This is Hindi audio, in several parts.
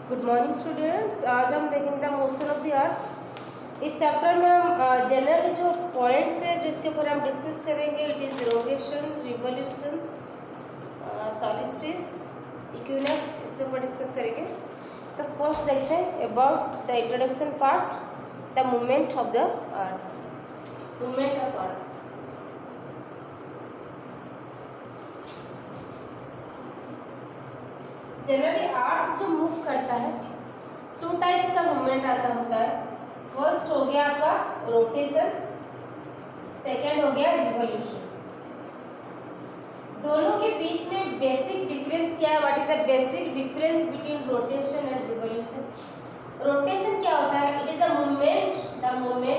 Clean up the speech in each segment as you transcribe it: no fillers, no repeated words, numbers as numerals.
Good morning students. आज हम देखेंगे द मोशन ऑफ द अर्थ। इस चैप्टर में हम जनरल जो पॉइंट्स है जो इसके ऊपर हम डिस्कस करेंगे, it is rotation, revolutions, solstice, equinox, इसके ऊपर डिस्कस करेंगे। तो फर्स्ट देखते हैं about the introduction part, the movement of the earth. Movement of earth, generally earth जो मूव करता है, टू टाइप्स का मूवमेंट आता होता है। फर्स्ट हो गया आपका रोटेशन, सेकेंड हो गया रिवोल्यूशन। दोनों के बीच में बेसिक डिफरेंस क्या है? What is the basic difference between rotation and revolution? Rotation क्या होता है? It is the movement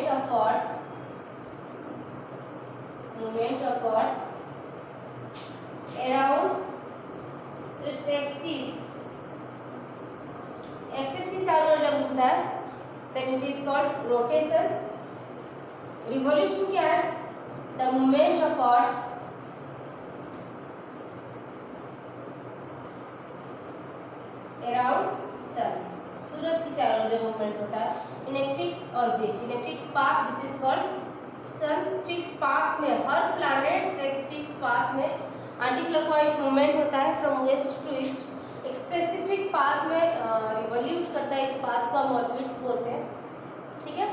of earth, around its axis. Axis के चारों ओर जब घूमता है then it is called rotation. Revolution क्या है? The movement of earth around sun. सूरज के चारों ओर जो मूवमेंट होता है in a fix orbit, in a fix path, this is called sun. Fix path में हर प्लैनेट्स एक फिक्स पाथ में एंटी क्लॉकवाइज मूवमेंट होता है फ्रॉम वेस्ट टू ईस्ट। एक स्पेसिफिक पाथ में रिवॉल्यूट करता है, इस पाथ को हम ऑर्बिट्स बोलते हैं। ठीक है,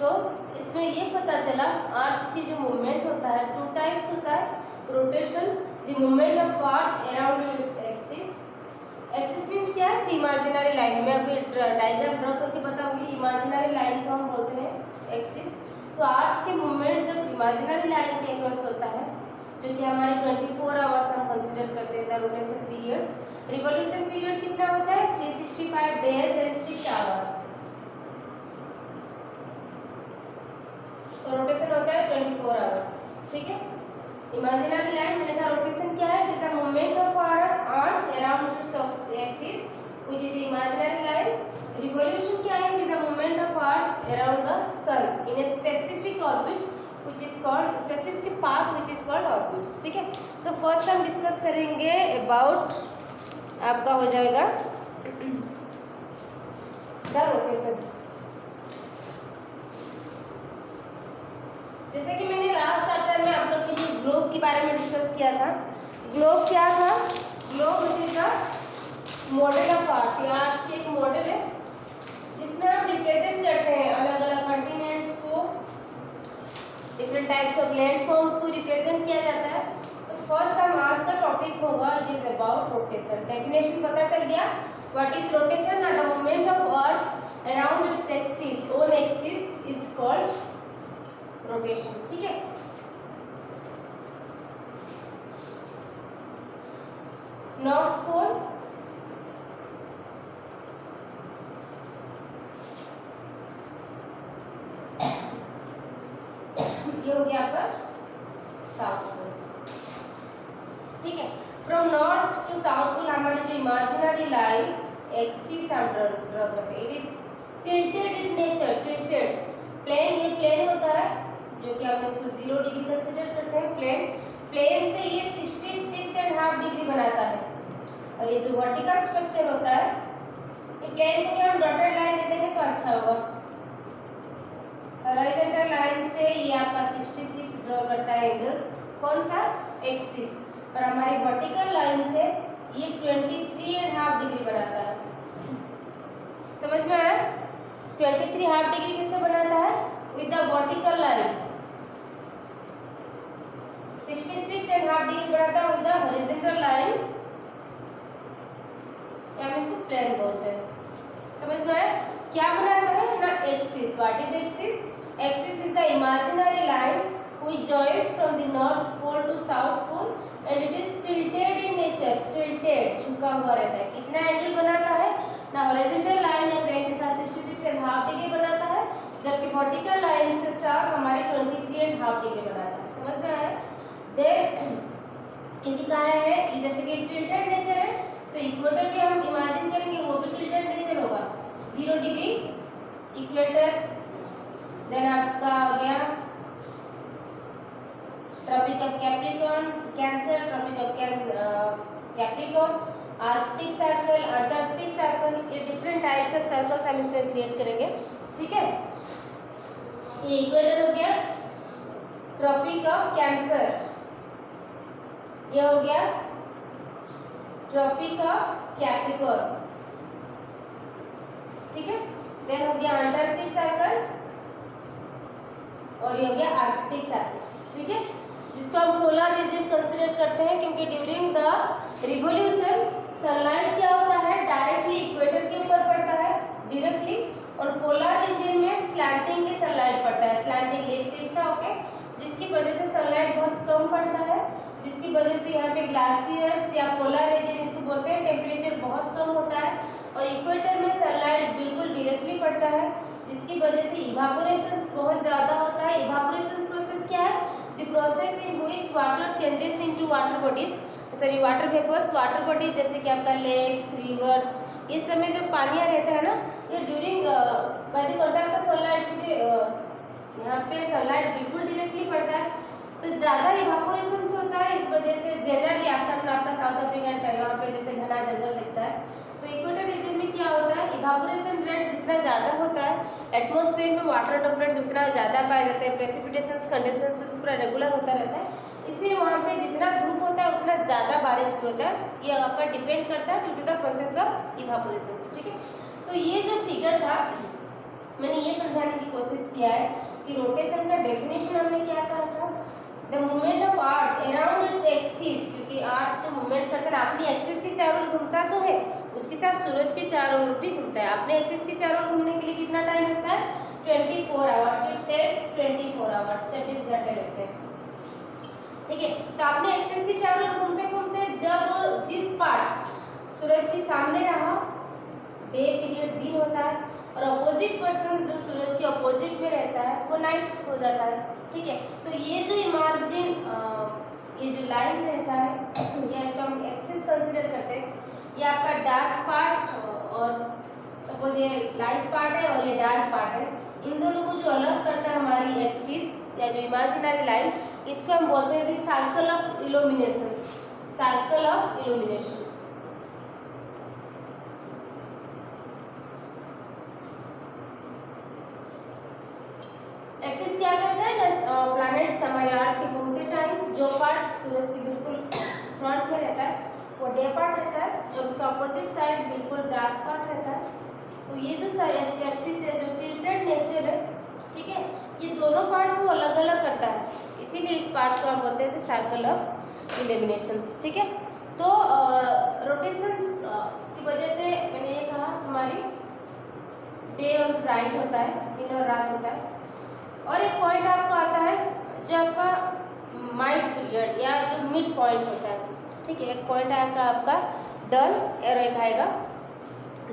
तो इसमें ये पता चला अर्थ की जो मूवमेंट होता है टू टाइप्स होता है। Rotation, the movement of earth around its axis. Axis means क्या है? Imaginary line. मैं अभी डायग्राम ड्रॉ करके बताऊंगी। इमेजिनरी लाइन को हम बोलते हैं एक्सिस। तो अर्थ की मूवमेंट जब इमेजिनरी लाइन के क्रॉस होता है, जो कि हमारे 24 आवर्स हम कंसीडर करते हैं रोटेशन पीरियड। रिवॉल्यूशन पीरियड कितना होता है? 365 डेज एंड 6 आवर्स। तो रोटेशन होता है 24 आवर्स। ठीक है, इमेजिनरी लाइन मैंने कहा रोटेशन क्या है? It is the movement of earth around its axis which is imaginary line. Revolution क्या है? It is the movement of earth around the sun in a specific orbit which is called specific path which is called orbits। ठीक है, तो फर्स्ट हम डिस्कस करेंगे अबाउट, आपका हो जाएगा द रोटेशन। जैसे कि मैंने लास्ट चैप्टर में आप लोग के लिए ग्लोब के बारे में डिस्कस किया था। ग्लोब क्या था? Globe it is the model of earth. Earth की एक मॉडल है जिसमें हम रिप्रेजेंट करते हैं अलग अलग कंटिनेंट्स को, डिफरेंट टाइप्स ऑफ लैंडफॉर्म्स को रिप्रेजेंट किया जाता है। तो फर्स्ट हम आज का टॉपिक होगा it is about rotation. Definition पता चल गया, what is rotation? The movement of earth around its axis, own axis is called rotation. ठीक है, नॉर्थ पोल, ये हो गया पर साउथ पोल। ठीक है, from north to south pole हमारी जो इमेजिनरी लाइन एक्सिस हम ड्रॉ करते हैं। It is tilted in nature. Tilted plane, ये प्लेन होता है जो कि हम इसको 0 डिग्री कंसीडर करते हैं। प्लेन से ये 66.5 डिग्री बनाता है। और ये जो वर्टिकल स्ट्रक्चर होता है, ये प्लेन को भी हम डॉटेड लाइन दे देंगे तो अच्छा होगा। हॉरिजॉन्टल लाइन से ये आपका 66 ड्रॉ करता है एंगल्स, कौन सा? एक्सिस। और हमारी वर्टिकल लाइन से ये 23.5 डिग्री बनाता है। समझ में आया? 23.5 डिग्री किससे बनाता है? With the vertical line. 66.5 degree बनाता है विद द हॉरिजॉन्टल लाइन, या हम इसको प्लेन बोलते हैं। समझ में आया? क्या बनाता है ना? Axis. What is axis? Axis is the imaginary line which joins from the north pole to south pole and it is tilted in nature। tilted, झुका हुआ रहता है। कितना एंगल बनाता है ना? हॉरिजॉन्टल लाइन या प्लेन के साथ 66.5 डिग्री बनाता है, जबकि वर्टिकल लाइन के साथ हमारे 23.5 डिग्री बनाता है। समझ में आया? देन इनकी कहा है जैसे कि टिल्टेड नेचर है तो इक्वेटर भी हम इमेजिन करेंगे, वो भी टिल्टेड नेचर होगा, 0 डिग्री इक्वेटर। देन आपका हो गया Tropic of Capricorn, Cancer, Tropic of Capricorn, Arctic Circle, Antarctic Circle, ये डिफरेंट टाइप्स ऑफ सर्कल्स हम इसमें क्रिएट करेंगे, ठीक है। ये इक्वेटर हो गया ट्रॉपिक ऑफ कैंसर, ये हो गया ट्रॉपिक ऑफ कैप्रिकॉर्न, ठीक है। देन हो गया अंटार्कटिक सर्कल और ये हो गया आर्कटिक सर्कल, ठीक है, जिसको हम पोलर रीजन कंसीडर करते हैं क्योंकि ड्यूरिंग द रिवोल्यूशन सनलाइट क्या होता है डायरेक्टली इक्वेटर के ऊपर पड़ता है डायरेक्टली, और पोलर रीजन में स्लैंटिंग के सनलाइट पड़ता है, स्लैंटिंग एक तिरछा होके, जिसकी वजह से सनलाइट बहुत कम पड़ता है, जिसकी वजह से यहाँ पे ग्लासियर्स या पोलर रीजन इसको बोलते हैं, टेम्परेचर बहुत कम होता है, और इक्वेटर में सनलाइट बिल्कुल डायरेक्टली पड़ता है, जिसकी वजह से इवापोरेशन बहुत ज़्यादा होता है। इवापोरेशन प्रोसेस क्या है? The process in which water changes into water bodies, sorry water vapours, water bodies जैसे कि आपका लेक्स, रिवर्स, ये सब में जो पानियाँ रहता है ना, ये during by the contact of sunlight, क्योंकि यहाँ पे सनलाइट बिल्कुल डायरेक्टली पड़ता है तो ज़्यादा इवापोरेशन होता है, इस वजह से जनरली आपका साउथ अफ्रीकन टाइप यहाँ पे जैसे घना जंगल दिखता है, तो इक्वेटर रीजन में क्या होता है इवापोरेशन रेट जितना ज़्यादा होता है, एटमॉस्फेयर में वाटर ड्रॉपलेट्स उतना ज़्यादा पाए जाते हैं, प्रेसिपिटेशंस कंडेंसेशंस पूरा रेगुलर होता रहता है, इसलिए वहाँ पे जितना धूप होता है उतना ज़्यादा बारिश भी होता है, ये आपका डिपेंड करता है due to the process of evaporation, ठीक है। तो ये जो फिगर था मैंने ये समझाने की कोशिश किया है कि रोटेशन का डेफिनेशन हमने क्या कहा था, the movement of earth around its axis, क्योंकि अर्थ जो मूवमेंट करता है अपनी एक्सिस के चारों ओर घूमता तो है, उसके साथ सूरज के चारों ओर भी घूमता है, अपने एक्सिस के चारों ओर घूमने के लिए कितना टाइम लगता है 24 आवर्स, इट टेक्स 24 आवर्स, 24 घंटे लगते हैं, ठीक है। तो अपने एक्सिस के चारों ओर घूमते घूमते जब जिस पार्ट सूरज के सामने रहा डे पीरियड दिन होता है, और अपोजिट पर्सन जो सूरज के अपोजिट में रहता है वो नाइट हो जाता है, ठीक है। तो ये जो इमार्जिन ये जो लाइन रहता है ये इसको हम एक्सिस कंसीडर करते हैं, ये आपका डार्क पार्ट और सपोज ये लाइट पार्ट है और ये डार्क पार्ट है, इन दोनों को जो अलग करता है हमारी एक्सिस या जो इमेजिनरी लाइन, इसको हम बोलते हैं circle of illumination, circle of illumination. Axis क्या करता है ना, प्लैनेट्स हमारे अर्थ के घूमते टाइम जो पार्ट सूरज के बिल्कुल फ्रंट में रहता है वो डे पार्ट रहता है, और उसका अपोजिट साइड बिल्कुल डार्क पार्ट रहता है। तो ये जो एक्सिस है जो टिल्टेड नेचर है, ठीक है, ये दोनों पार्ट को अलग अलग करता है, इसीलिए इस पार्ट को हम बोलते हैं सर्कल ऑफ इल्यूमिनेशंस, ठीक है। तो रोटेशंस की वजह से मैंने ये कहा हमारी डे और नाइट होता है, दिन और रात होता है, और एक पॉइंट आपको आता है जो आपका माइड पीरियड या जो मिड पॉइंट होता है, ठीक है। एक पॉइंट आएगा आपका डन और एक आएगा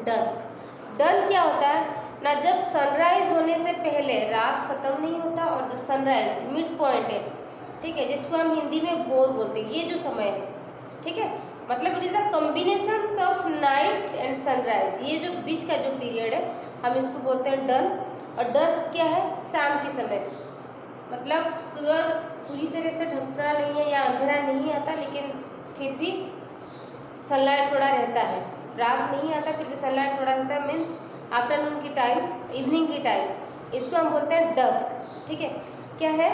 डस्क। डन क्या होता है ना, जब सनराइज होने से पहले रात खत्म नहीं होता और जो सनराइज मिड पॉइंट है, ठीक है, जिसको हम हिंदी में भोर बोलते हैं, ये जो समय है, ठीक है, मतलब it is the combination of night and sunrise, ये जो बीच का जो पीरियड है हम इसको बोलते हैं डन। और डस्क क्या है, शाम के समय, मतलब सूरज पूरी तरह से ढकता नहीं है या अंधेरा नहीं आता, लेकिन फिर भी सनलाइट थोड़ा रहता है, रात नहीं आता फिर भी सनलाइट थोड़ा रहता है, मीन्स आफ्टरनून की टाइम, इवनिंग की टाइम, इसको हम बोलते हैं डस्क, ठीक है। क्या है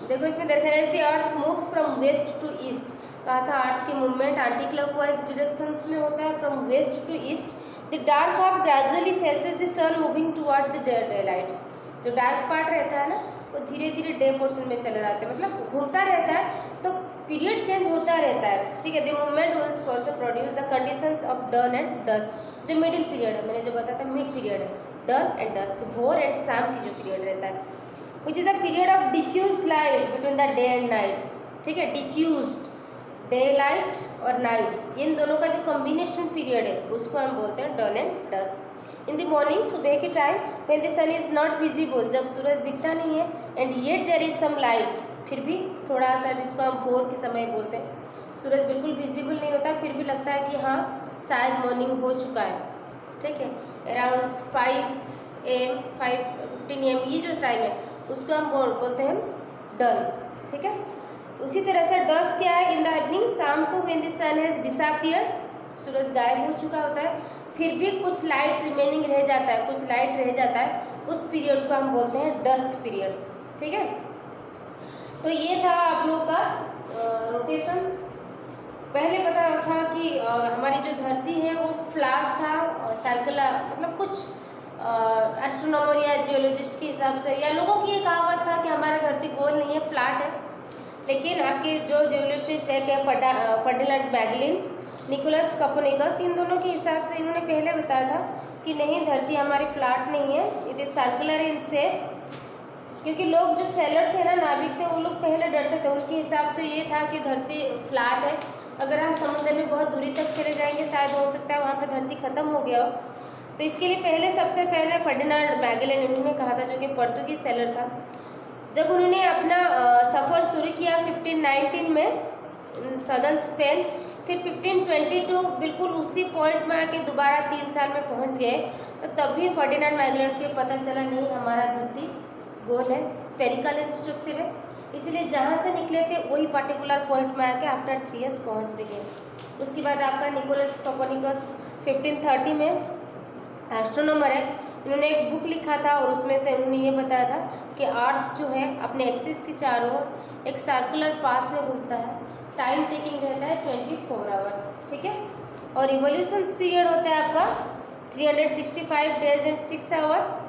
देखो इसमें देखा है, as the earth moves from west to east, कहा था अर्थ के मूवमेंट एंटी क्लॉकवाइज डायरेक्शंस में होता है, from west to east. The dark half gradually faces the sun moving towards the day light, जो डार्क पार्ट रहता है ना वो धीरे धीरे डे पोर्शन में चले जाते हैं, मतलब घूमता रहता है तो पीरियड चेंज होता रहता है, ठीक है। The movement will also produce the conditions of dawn and dusk, जो मिडिल पीरियड है, मैंने जो बताया था मिड पीरियड है, डन एंड डस्क, भोर एंड शाम की जो पीरियड रहता है, which is the period of diffuse light between the day and night, ठीक है। डिफ्यूज डे लाइट और नाइट, इन दोनों का जो कॉम्बिनेशन पीरियड है उसको हम बोलते हैं dawn and dusk. In the morning, सुबह के time, when the sun is not visible, जब सूरज दिखता नहीं है, and yet there is some light, फिर भी थोड़ा सा, जिसको हम भोर के समय बोलते हैं, सूरज बिल्कुल विजिबल नहीं होता फिर भी लगता है कि हाँ शायद मॉर्निंग हो चुका है, ठीक है। अराउंड 5 AM 5:15 AM ये जो टाइम है उसको हम बोलते हैं डन, ठीक है। उसी तरह से डस्क क्या है, इन द इवनिंग, शाम को, when the sun has disappeared, सूरज गायब हो चुका होता है, फिर भी कुछ लाइट रिमेनिंग रह जाता है, कुछ लाइट रह जाता है, उस पीरियड को हम बोलते हैं डस्क पीरियड। ठीक है, तो ये था आप लोग का रोटेशंस। पहले पता था कि हमारी जो धरती है वो फ्लैट था, सर्कुलर, मतलब कुछ एस्ट्रोनॉमर या जियोलॉजिस्ट के हिसाब से या लोगों की ये कहावत था कि हमारा धरती गोल नहीं है, फ्लैट है। लेकिन आपके जो जियोलॉजिस्ट है फर्डिनांड मैगेलिन, निकोलस कोपर्निकस, इन दोनों के हिसाब से इन्होंने पहले बताया था कि नहीं, धरती हमारी फ्लैट नहीं है, it is circular in shape. क्योंकि लोग जो सेलर थे ना, नाविक थे, वो लोग पहले डरते थे, उनके हिसाब से ये था कि धरती फ्लैट है, अगर हम समुद्र में बहुत दूरी तक चले जाएंगे शायद हो सकता है वहाँ पे धरती खत्म हो गया हो। तो इसके लिए पहले सबसे पहले फर्डिनांड मैगेलिन इन्होंने कहा था, जो कि पोर्तुगीज सेलर था। जब उन्होंने अपना सफ़र शुरू किया 1519 में सदर्न स्पेन, फिर 1522 बिल्कुल उसी पॉइंट में आके दोबारा 3 साल में पहुंच गए, तो तभी फर्डिनांड मैगेलिन को पता चला नहीं, हमारा धरती गोल है, स्पेरिकल इन स्ट्रक्चर है। इसलिए जहाँ से निकले थे वही पर्टिकुलर पॉइंट में आके आफ्टर 3 ईयर्स पहुँच भी गए। उसके बाद आपका निकोलस कोपर्निकस 1530 में एस्ट्रोनॉमर है, इन्होंने एक बुक लिखा था और उसमें से उन्होंने ये बताया था कि अर्थ जो है अपने एक्सिस के चारों ओर एक सर्कुलर पाथ में घूमता है, टाइम टेकिंग रहता है 24 आवर्स। ठीक है, और रिवोल्यूशंस पीरियड होता है आपका 365 डेज एंड 6 आवर्स।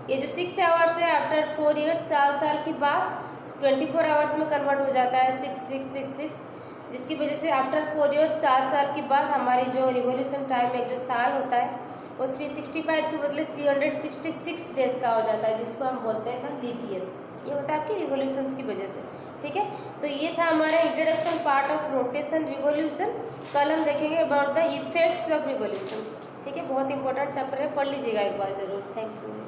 ये जो 6 आवर्स है आफ्टर 4 ईयर्स, 4 साल के बाद 24 आवर्स में कन्वर्ट हो जाता है 6666, जिसकी वजह से आफ्टर 4 ईयर्स, 4 साल के बाद हमारी जो रिवोल्यूशन टाइम एक जो साल होता है वो 365 के बदले 366 डेज का हो जाता है, जिसको हम बोलते हैं लीप ईयर। ये होता है आपकी रिवोल्यूशंस की वजह से। ठीक है, तो ये था हमारा introduction part of rotation revolution. कल हम देखेंगे about the effects of revolutions. ठीक है, बहुत इंपॉर्टेंट चैप्टर है, पढ़ लीजिएगा एक बार जरूर। Thank you.